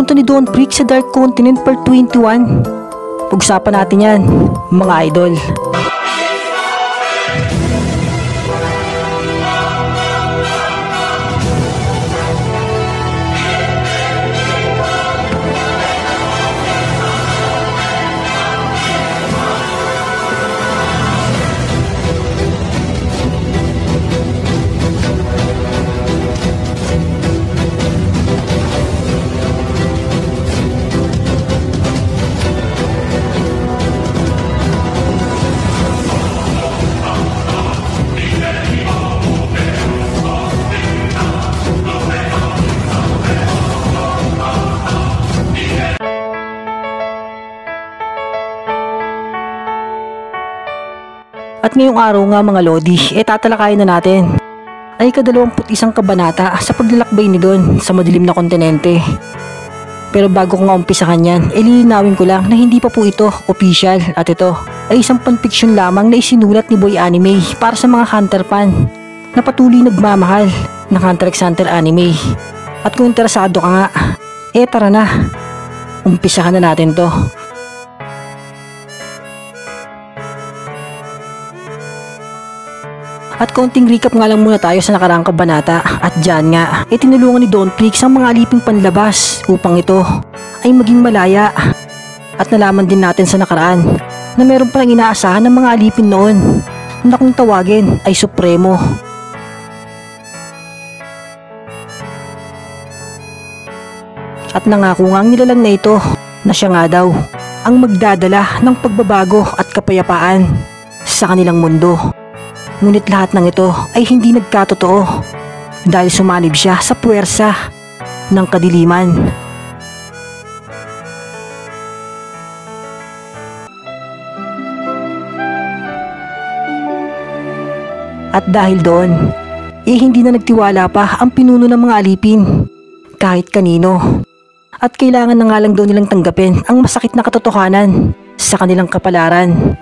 kwento ni Don Freak sa Dark Continent Part 21. Pag-usapan natin yan, mga idol. At ngayong araw nga mga Lodi, tatalakayin na natin ay ika-21 kabanata sa paglalakbay ni Don sa madilim na kontinente. Pero bago ko nga umpisahan yan, lilinawin ko lang na hindi pa po ito official at ito ay isang fanfiction lamang na isinulat ni Boy Anime para sa mga Hunter fan na patuloy nagmamahal ng Hunter x Hunter anime. At kung interesado ka nga, tara na, umpisahan na natin to. At konting recap nga lang muna tayo sa nakaraang kabanata. At dyan nga, tinulungan ni Don Freak ang mga aliping panlabas upang ito ay maging malaya. At nalaman din natin sa nakaraan na meron palang inaasahan ng mga alipin noon na kung tawagin ay Supremo. At nangako nga ang nilalang na ito na siya nga daw ang magdadala ng pagbabago at kapayapaan sa kanilang mundo. Ngunit lahat ng ito ay hindi nagkatotoo dahil sumanib siya sa puwersa ng kadiliman. At dahil doon, hindi na nagtiwala pa ang pinuno ng mga alipin kahit kanino. At kailangan na nga lang daw nilang tanggapin ang masakit na katotohanan sa kanilang kapalaran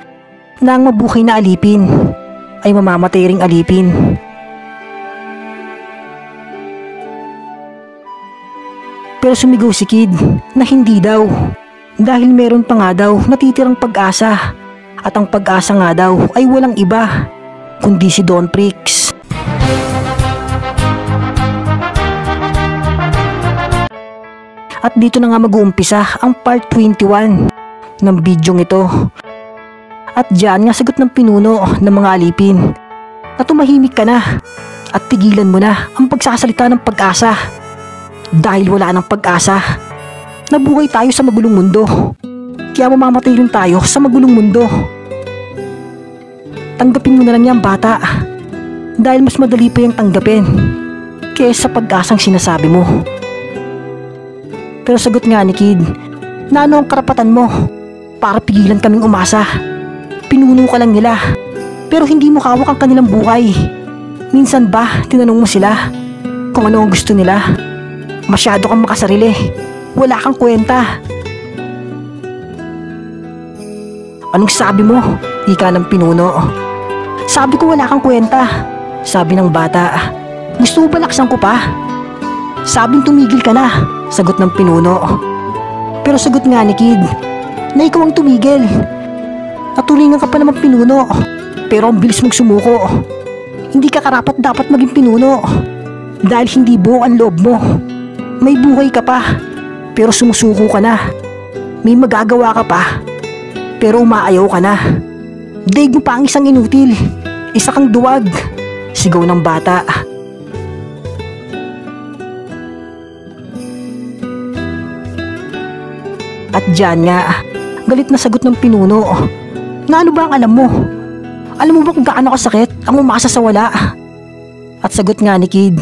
na ang mabuhay na alipin ay mamamatay ring alipin. Pero sumigaw si Kid na hindi daw dahil meron pa nga daw natitirang pag-asa at ang pag-asa nga daw ay walang iba kundi si Don Freak. At dito na nga mag-uumpisa ang part 21 ng bidyong ito. At dyan nga sagot ng pinuno ng mga alipin na tumahimik ka na at tigilan mo na ang pagsasalita ng pag-asa. Dahil wala ng pag-asa, nabuhay tayo sa magulong mundo. Kaya mamamatay rin tayo sa magulong mundo. Tanggapin mo na lang yan bata, dahil mas madali pa yung tanggapin kaysa pag-asang sinasabi mo. Pero sagot nga ni Kid na ano ang karapatan mo para pigilan kaming umasa. Pinuno ka lang nila, pero hindi mo hawak ang kanilang buhay. Minsan ba tinanong mo sila kung ano ang gusto nila? Masyado kang makasarili, wala kang kwenta. Anong sabi mo? Ika ng pinuno. Sabi ko wala kang kwenta, sabi ng bata. Gusto mo ba laksan ko pa? Sabing tumigil ka na, sagot ng pinuno. Pero sagot nga ni Kid na ikaw ang tumigil. Natulingan ka pa naman pinuno, pero ang bilis mong sumuko. Hindi ka karapat dapat maging pinuno dahil hindi buo ang loob mo. May buhay ka pa, pero sumusuko ka na. May magagawa ka pa, pero umaayaw ka na. Daig mo pa ang isang inutil, isa kang duwag, sigaw ng bata. At dyan nga, galit na sagot ng pinuno. Na ano ba ang alam mo? Alam mo ba kung gaano kasakit ang umasa sa wala? At sagot nga ni Kid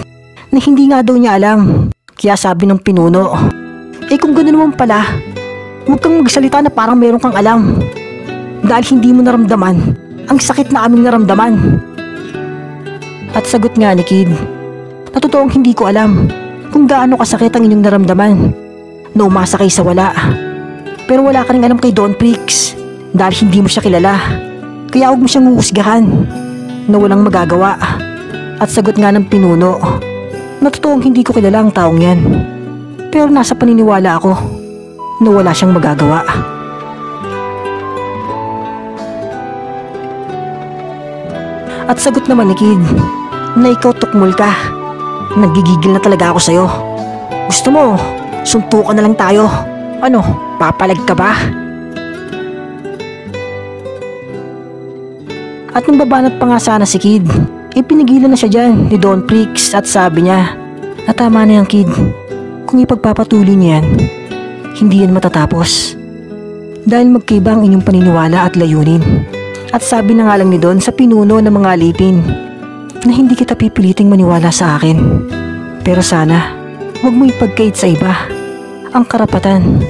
na hindi nga daw niya alam. Kaya sabi ng pinuno, kung gano'n naman pala, huwag kang magsalita na parang meron kang alam. Dahil hindi mo naramdaman ang sakit na aming naramdaman. At sagot nga ni Kid na totoong hindi ko alam kung gaano kasakit ang inyong naramdaman na umasa kayo sa wala. Pero wala ka rin alam kay Don Freak dahil hindi mo siya kilala. Kaya huwag mo siyang huhusgahan na walang magagawa. At sagot nga ng pinuno na totoong hindi ko kilala ang taong yan. Pero nasa paniniwala ako na wala siyang magagawa. At sagot naman ni Kid na ikaw tukmol ka. Nagigigil na talaga ako sa'yo. Gusto mo, suntukan na lang tayo. Ano, papalag ka ba? At nung babanat pa nga sana si Kid, ipinigilan na siya dyan ni Don Prix at sabi niya na tama na yan, Kid. Kung ipagpapatuloy niya yan, hindi yan matatapos. Dahil magkaiba ang inyong paniniwala at layunin. At sabi na nga lang ni Don sa pinuno ng mga alipin na hindi kita pipiliting maniwala sa akin. Pero sana, huwag mo ipagkait sa iba ang karapatan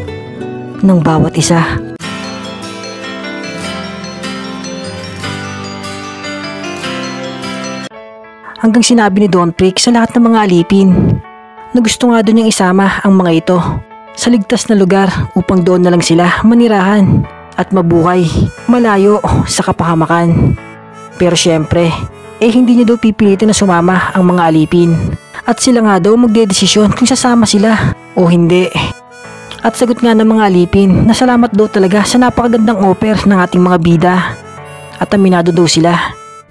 ng bawat isa. Hanggang sinabi ni Don Prix sa lahat ng mga alipin na gusto nga doon niyang isama ang mga ito sa ligtas na lugar upang doon na lang sila manirahan at mabuhay malayo sa kapahamakan. Pero syempre, hindi niya daw pipilitin na sumama ang mga alipin at sila nga daw magdedesisyon kung sasama sila o hindi. At sagot nga ng mga alipin na salamat daw talaga sa napakagandang offer ng ating mga bida. At aminado daw sila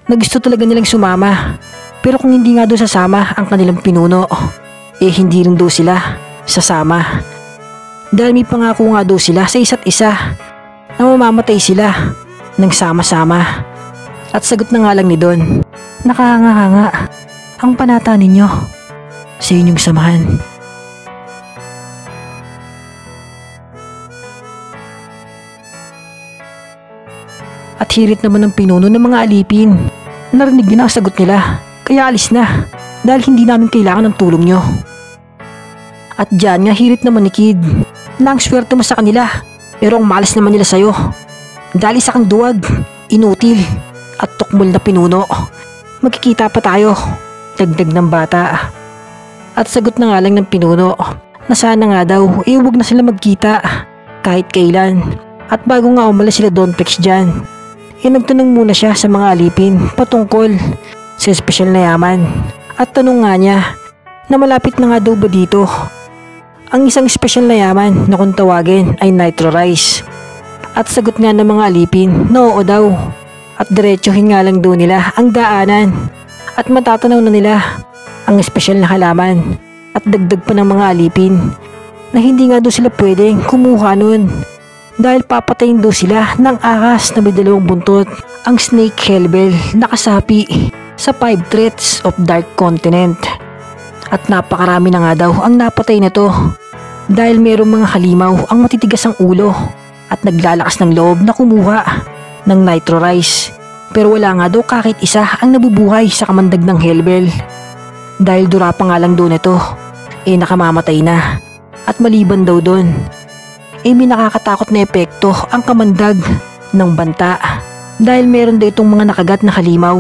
na gusto talaga nilang sumama. Pero kung hindi nga daw sasama ang kanilang pinuno, hindi rin daw sila sasama. Dahil may pangako nga daw sila sa isa't isa na mamamatay sila ng sama-sama. At sagot na nga lang ni Don, nakahanga-hanga ang panata ninyo sa inyong samahan. At hirit naman ng pinuno ng mga alipin. Narinig niyo na ang sagot nila, kaya alis na dahil hindi namin kailangan ng tulong nyo. At dyan nga hirit naman ni Kid na ang swerte mo sa kanila pero ang malas naman nila sa'yo. Dahil isa kang duwag, inutil at tukmol na pinuno. Magkikita pa tayo, dagdag ng bata. At sagot na nga lang ng pinuno na sana nga daw huwag na sila magkita kahit kailan. At bago nga umalis sila Don Prix dyan, nagtanong muna siya sa mga alipin patungkol sa espesyal na yaman. At tanong nga niya na malapit na nga daw ba dito ang isang espesyal na yaman na kung tawagin ay Nitro Rice. At sagot nga ng mga alipin na oo daw. At diretsuhin nga lang daw nila ang daanan at matatanaw na nila ang espesyal na halaman. At dagdag pa ng mga alipin na hindi nga daw sila pwedeng kumuha nun dahil papatayin daw sila ng ahas na may 2 buntot, ang Snake Hellbell na kasapi sa 5 threats of Dark Continent. At napakarami na nga daw ang napatay na to dahil mayroong mga halimaw ang matitigas ang ulo at naglalakas ng loob na kumuha ng Nitro Rice. Pero wala nga daw kahit isa ang nabubuhay sa kamandag ng Hellbell dahil dura pa nga lang doon ito nakamamatay na. At maliban daw doon may nakakatakot na epekto ang kamandag ng banta dahil meron daw itong mga nakagat na halimaw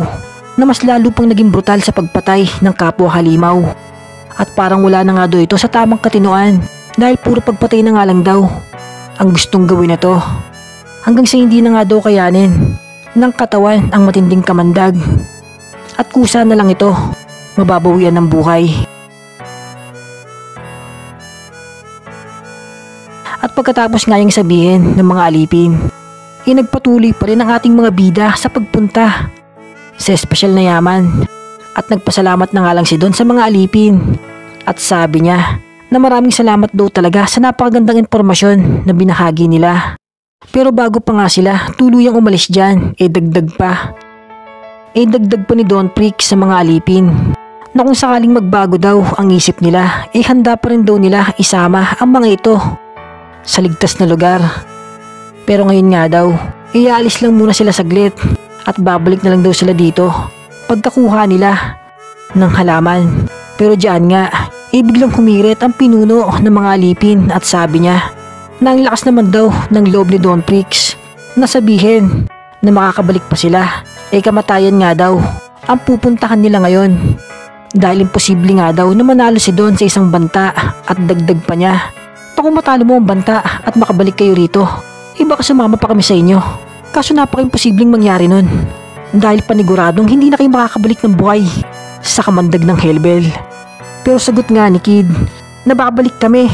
na mas lalo pang naging brutal sa pagpatay ng kapwa halimaw. At parang wala na nga daw ito sa tamang katinoan dahil puro pagpatay na nga lang daw ang gustong gawin na to, hanggang sa hindi na nga daw kayanin ng katawan ang matinding kamandag at kusa na lang ito mababawian ng buhay. At pagkatapos nga yung sabihin ng mga alipin, nagpatuloy pa rin ang ating mga bida sa pagpunta sa espesyal na yaman. At nagpasalamat na nga lang si Don sa mga alipin. At sabi niya na maraming salamat daw talaga sa napakagandang impormasyon na binahagi nila. Pero bago pa nga sila tuluyang umalis dyan, dagdag pa. Dagdag pa ni Don Prix sa mga alipin na kung sakaling magbago daw ang isip nila, handa pa rin daw nila isama ang mga ito sa ligtas na lugar. Pero ngayon nga daw, iaalis lang muna sila saglit at babalik na lang daw sila dito pagkakuha nila ng halaman. Pero diyan nga, biglang humirit ang pinuno ng mga alipin at sabi niya na ang lakas naman daw ng loob ni Don Prix na sabihin na makakabalik pa sila. Kamatayan nga daw ang pupuntahan nila ngayon dahil imposible nga daw na manalo si Don sa isang banta. At dagdag pa niya, kung matalo mo ang banta at makabalik kayo rito, baka sumama pa kami sa inyo. Kaso napaka-imposibleng mangyari nun dahil paniguradong hindi na kayo makakabalik ng buhay sa kamandag ng Hellbell. Pero sagot nga ni Kid na babalik kami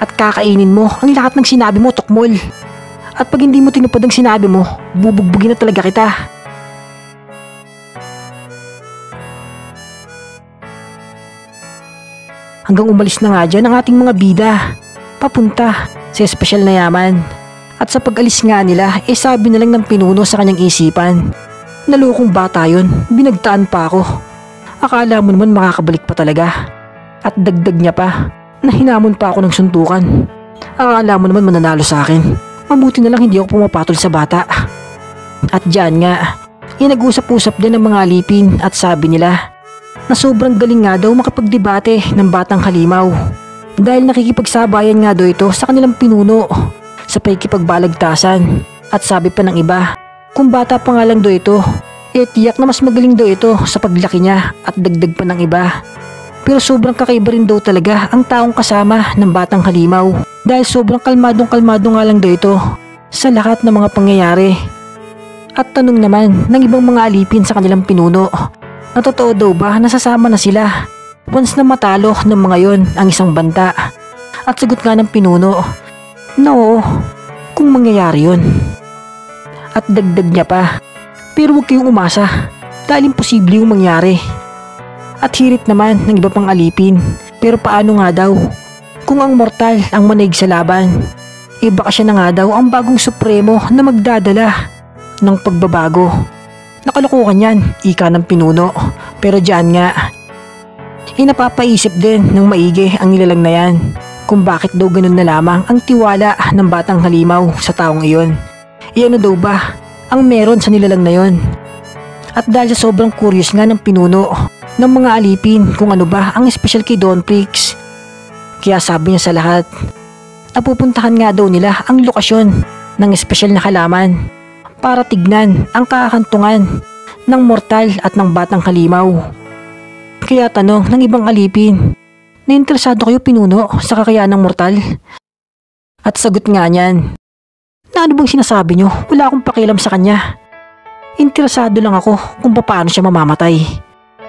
at kakainin mo ang lahat ng sinabi mo, Tukmol. At pag hindi mo tinupad ang sinabi mo, bubugbugin na talaga kita. Hanggang umalis na nga dyan ang ating mga bida, papunta sa espesyal na yaman. At sa pag-alis nga nila, sabi na lang ng pinuno sa kanyang isipan, nalokong bata yun, binagtaan pa ako. Akala mo naman makakabalik pa talaga. At dagdag niya pa, na hinamon pa ako ng suntukan. Akala mo naman mananalo sa akin. Mabuti na lang hindi ako pumapatol sa bata. At dyan nga, nag-usap-usap din ng mga alipin at sabi nila na sobrang galing nga daw makapagdebate ng batang halimaw. Dahil nakikipagsabayan nga daw ito sa kanilang pinuno sa pakikipagbalagtasan. At sabi pa ng iba, kung bata pa nga lang daw ito, tiyak na mas magaling daw ito sa paglaki niya. At dagdag pa ng iba, pero sobrang kakaiba rin daw talaga ang taong kasama ng batang halimaw. Dahil sobrang kalmadong-kalmado nga lang daw ito sa lahat ng mga pangyayari. At tanong naman ng ibang mga alipin sa kanilang pinuno, na totoo daw ba nasasama na sila once na matalo ng mga yon ang isang banta. At sagot nga ng pinuno, na oo, kung mangyayari yun. At dagdag niya pa, pero huwag kayong umasa dahil imposible yung mangyari. At hirit naman ng iba pang alipin, pero paano nga daw kung ang mortal ang manaig sa laban? Baka siya na nga daw ang bagong supremo na magdadala ng pagbabago. Nakalokohan yan, ika ng pinuno. Pero dyan nga, napapaisip din ng maigi ang nilalang na yan kung bakit daw ganun na lamang ang tiwala ng batang halimaw sa taong iyon. Ano daw ba ang meron sa nilalang na yon? At dahil sa sobrang curious nga ng pinuno ng mga alipin kung ano ba ang special kay Don Prix, kaya sabi niya sa lahat, napupuntahan nga daw nila ang lokasyon ng espesyal na halaman para tignan ang kakakantungan ng mortal at ng batang halimaw. Kaya tanong ng ibang alipin, na interesado kayo pinuno sa kakayahan ng mortal? At sagot nga niyan, na ano bang sinasabi nyo? Wala akong pakialam sa kanya. Interesado lang ako kung paano siya mamamatay.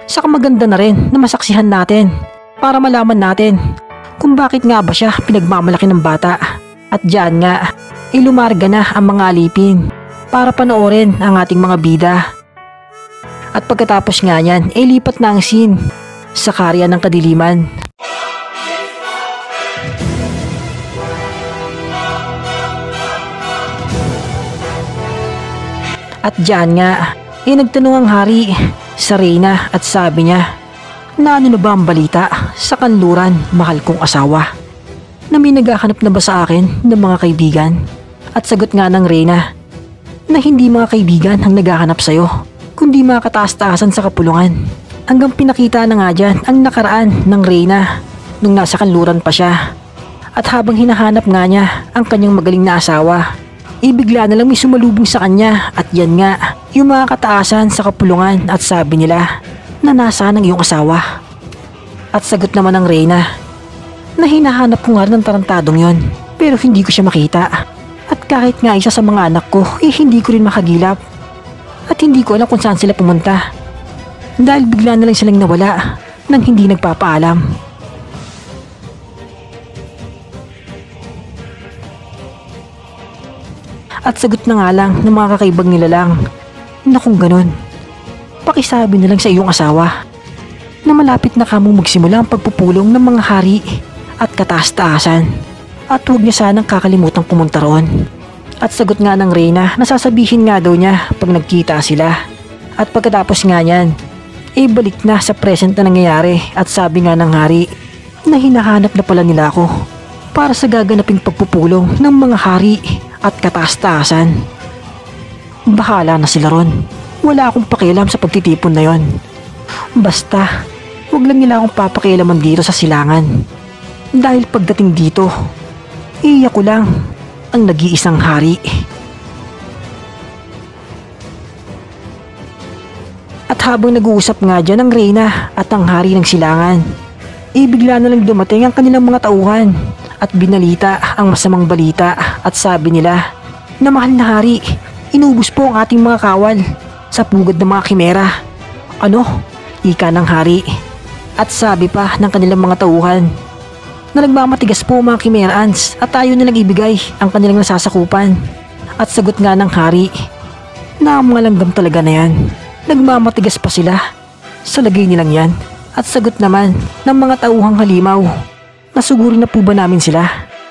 Saka maganda na rin na masaksihan natin para malaman natin kung bakit nga ba siya pinagmamalaki ng bata. At dyan nga, lumarga na ang mga alipin para panoorin ang ating mga bida. At pagkatapos nga niyan, lipat na ang scene sa Karya ng Kadiliman. At dyan nga, nagtanong ang hari sa Reyna at sabi niya, na ano na ba ang balita sa kanluran, mahal kong asawa? Na may naghahanap na ba sa akin ng mga kaibigan? At sagot nga ng Reyna, na hindi mga kaibigan ang naghahanap sa'yo, kundi mga kataas-taasan sa kapulungan. Hanggang pinakita na nga dyan ang nakaraan ng Reyna nung nasa kanluran pa siya. At habang hinahanap nga niya ang kanyang magaling na asawa, bigla na lang may sumalubong sa kanya. At yan nga, yung mga kataasan sa kapulungan at sabi nila na nasaan ang iyong asawa. At sagot naman ng Reyna, na hinahanap ko nga rin ng tarantadong yon, pero hindi ko siya makita. At kahit nga isa sa mga anak ko, hindi ko rin makagilap. At hindi ko alam kung saan sila pumunta. Dahil bigla na lang silang nawala nang hindi nagpapaalam. At sagot na nga lang ng mga kakaibang nilalang na kung ganun, pakisabi na lang sa iyong asawa na malapit na kamong magsimula ang pagpupulong ng mga hari at kataas-taasan. At huwag niya sanang kakalimutan pumunta roon. At sagot nga ng Reyna na sasabihin nga daw niya pag nagkita sila. At pagkatapos nga niyan, balik na sa present na nangyayari. At sabi nga ng hari na hinahanap na pala nila ako para sa gaganaping pagpupulong ng mga hari at kataas-taasan. Bahala na sila ron. Wala akong pakialam sa pagtitipon na yon. Basta, huwag lang nila akong papakialaman dito sa silangan. Dahil pagdating dito, iyak ko lang ang nag-iisang hari. At habang nag-uusap nga dyan ang Reyna at ang hari ng silangan, bigla na lang dumating ang kanilang mga tauhan at binalita ang masamang balita. At sabi nila na mahal na hari, inubos po ang ating mga kawal sa pugad ng mga kimera. Ano? Ika ng hari. At sabi pa ng kanilang mga tauhan, na nagmamatigas po mga Chimera Ants at ayaw nilang ibigay ang kanilang nasasakupan. At sagot nga ng hari na ang mga langgam talaga na yan, nagmamatigas pa sila sa lagay nilang yan. At sagot naman ng mga tauhang halimaw, nasugurin na po ba namin sila?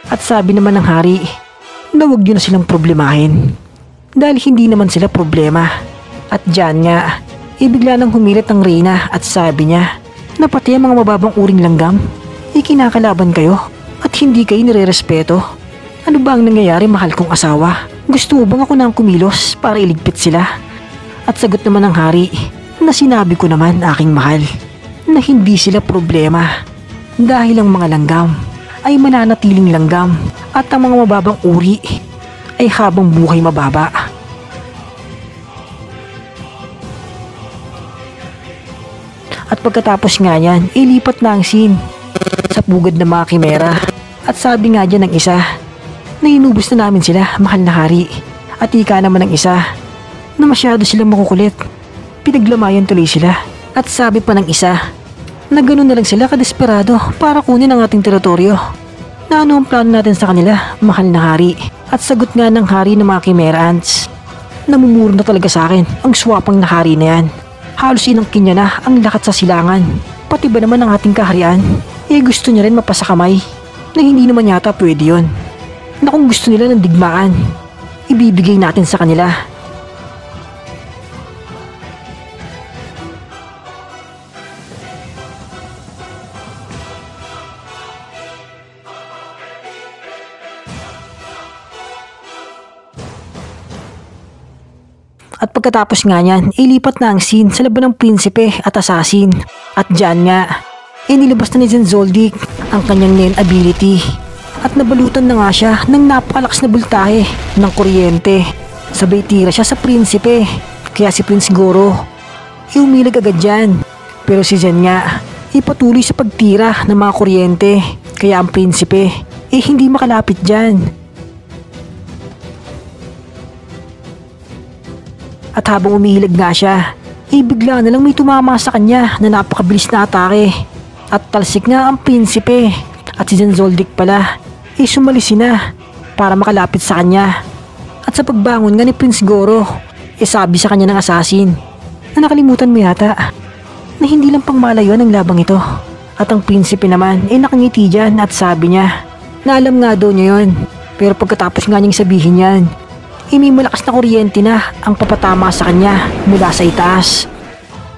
At sabi naman ng hari na huwag nyo na silang problemahin dahil hindi naman sila problema. At dyan nga, ibigla nang humirit ang reyna at sabi niya na pati ang mga mababang uring langgam, ikinakalaban kayo at hindi kayo nirerespeto. Ano ba ang nangyayari, mahal kong asawa? Gusto mo bang ako nang kumilos para iligpit sila? At sagot naman ng hari na sinabi ko naman, aking mahal, na hindi sila problema dahil ang mga langgam ay mananatiling langgam at ang mga mababang uri ay habang buhay mababa. At pagkatapos nga yan, ilipat na ang scene sa pugad ng mga Chimera. At sabi nga dyan ng isa na inubos na namin sila, mahal na hari. At ika naman ng isa na masyado silang makukulit, pinaglamayan tuloy sila. At sabi pa ng isa na ganoon na lang sila kadesperado para kunin ang ating teritoryo. Na ano ang plano natin sa kanila, mahal na hari? At sagot nga ng hari ng mga Chimera Ants, namumuro na talaga sa akin ang swapang na hari na yan. Halos inangkin niya na ang lakat sa silangan. Pati ba naman ang ating kaharian, gusto niya rin mapasakamay na hindi naman yata pwede yun. Na kung gusto nila ng digmaan, ibibigay natin sa kanila. At pagkatapos nga niyan, ilipat na ang scene sa laban ng prinsipe at assassin. At dyan nga, inilabas na ni Zoldyck ang kanyang Nen ability. At nabalutan na nga siya ng napakalakas na bultahe ng kuryente. Sabay tira siya sa prinsipe, kaya si Prince Goro umilag agad dyan. Pero si Zen nga, ipatuloy sa pagtira ng mga kuryente, kaya ang prinsipe hindi makalapit dyan. At habang umihilag nga siya, bigla na lang may tumama sa kanya na napakabilis na atake. At talsik nga ang prinsipe at si Zoldyck pala sumalisi na para makalapit sa kanya. At sa pagbangon nga ni Prince Goro, sabi sa kanya ng assassin na nakalimutan mo yata na hindi lang pang malayo ang labang ito. At ang prinsipe naman nakangiti dyan at sabi niya na alam nga daw niya yun. Pero pagkatapos nga niyang sabihin yan, may malakas na kuryente na ang papatama sa kanya mula sa itaas.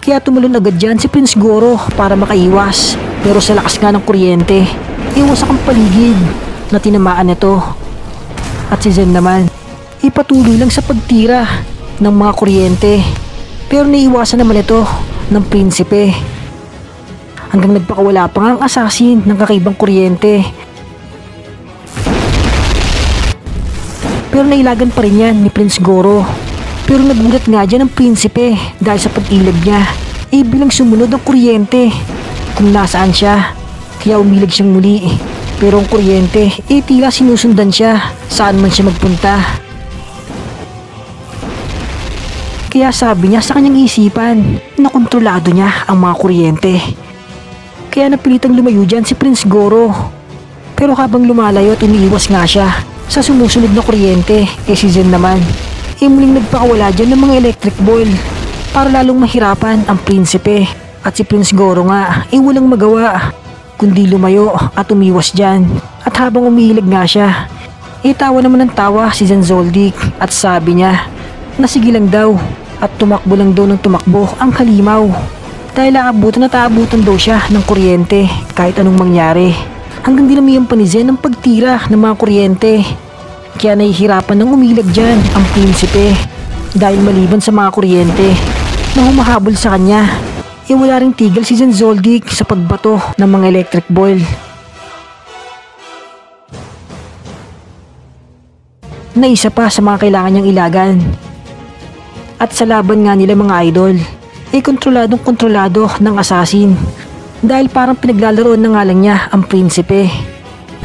Kaya tumalon agad dyan si Prince Goro para makaiwas. Pero sa lakas nga ng kuryente, wasak ang paligid na tinamaan nito. At si Zen naman, patuloy lang sa pagtira ng mga kuryente. Pero naiwasan naman ito ng prinsipe. Hanggang nagpakawala pa nga ang assassin ng kakaibang kuryente. Pero nailagan pa rin yan ni Prince Goro. Pero nagulat nga dyan ang prinsipe dahil sa pag-ilag niya. Bilang sumunod ang kuryente kung nasaan siya. Kaya umilag siyang muli. Pero ang kuryente tila sinusundan siya saan man siya magpunta. Kaya sabi niya sa kanyang isipan na kontrolado niya ang mga kuryente. Kaya napilitang lumayo dyan si Prince Goro. Pero habang lumalayo at umiiwas nga siya sa sumusunod na kuryente, si Zen naman muling nagpakawala dyan ng mga electric ball para lalong mahirapan ang prinsipe. At si Prince Goro nga walang magawa kundi lumayo at umiwas dyan. At habang umihilag nga siya, tawa naman ng tawa si Zoldyck at sabi niya na sige lang daw at tumakbo lang daw ng tumakbo ang halimaw dahil aabutan at aabutan daw siya ng kuryente kahit anong mangyari. Hanggang dinamihan pa ni Zen ang pagtira ng mga kuryente. Kaya nahihirapan ng umilag dyan ang prinsipe dahil maliban sa mga kuryente na humahabol sa kanya, wala ring tigil si Zoldyck sa pagbato ng mga electric ball. Na isa pa sa mga kailangan niyang ilagan. At sa laban nga nila mga idol, kontroladong-kontrolado ng assassin. Dahil parang pinaglalaroan na nga lang niya ang prinsipe.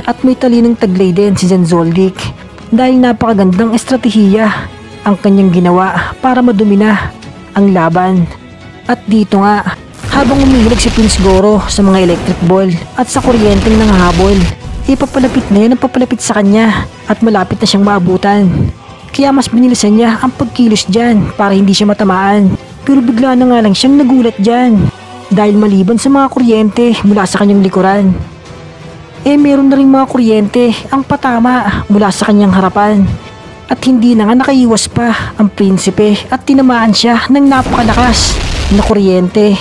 At may talinong taglay din si Zoldyck dahil napakagandang estratehiya ang kanyang ginawa para madumi na ang laban. At dito nga, Habang umihilig si Prince Goro sa mga electric ball at sa kuryenteng nangahabol, papalapit na yun ang papalapit sa kanya at malapit na siyang maabutan. Kaya mas binilisan niya ang pagkilos dyan para hindi siya matamaan. Pero bigla na nga lang siyang nagulat dyan dahil maliban sa mga kuryente mula sa kanyang likuran, meron na rin mga kuryente ang patama mula sa kanyang harapan. At hindi na nga nakaiwas pa ang prinsipe at tinamaan siya ng napakalakas na kuryente.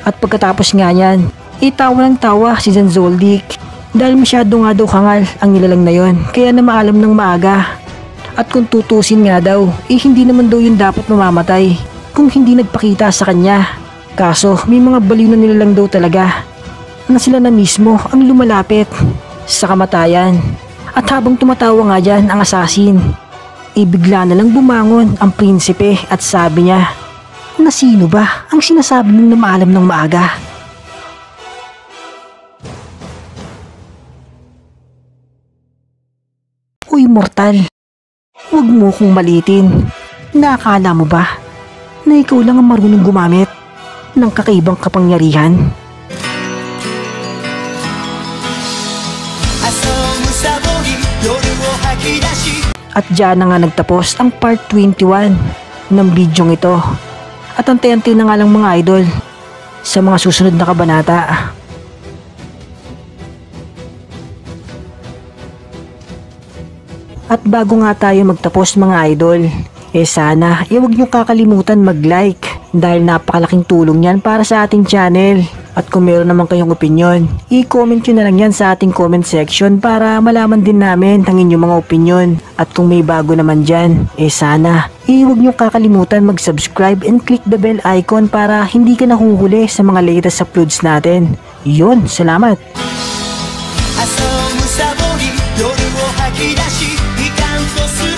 At pagkatapos nga yan, tawa ng tawa si Zanzoldyck dahil masyado nga daw kangal ang nilalang na yon, kaya na maalam ng maaga. At kung tutusin nga daw, hindi naman daw yun dapat mamamatay kung hindi nagpakita sa kanya. Kaso may mga baliw na nilalang daw talaga na sila na mismo ang lumalapit sa kamatayan. At habang tumatawa nga dyan ang assassin, bigla na lang bumangon ang prinsipe at sabi niya, na sino ba ang sinasabi mong na maalam ng maaga? Uy mortal, huwag mo kong malitin. Nakakala mo ba na ikaw lang ang marunong gumamit ng kakaibang kapangyarihan? At dyan na nga nagtapos ang part 21 ng bidyong ito. At antay-antay na nga lang mga idol sa mga susunod na kabanata. At bago nga tayo magtapos mga idol, sana huwag niyo kakalimutan mag-like dahil napakalaking tulong yan para sa ating channel. At kung meron naman kayong opinyon, i-comment nyo na lang yan sa ating comment section para malaman din namin ang inyong mga opinyon. At kung may bago naman dyan, sana huwag nyo kakalimutan mag-subscribe and click the bell icon para hindi ka nahuhuli sa mga latest uploads natin. Yun, salamat! Aso mo sa bori, yoru o haki dashi, ikan to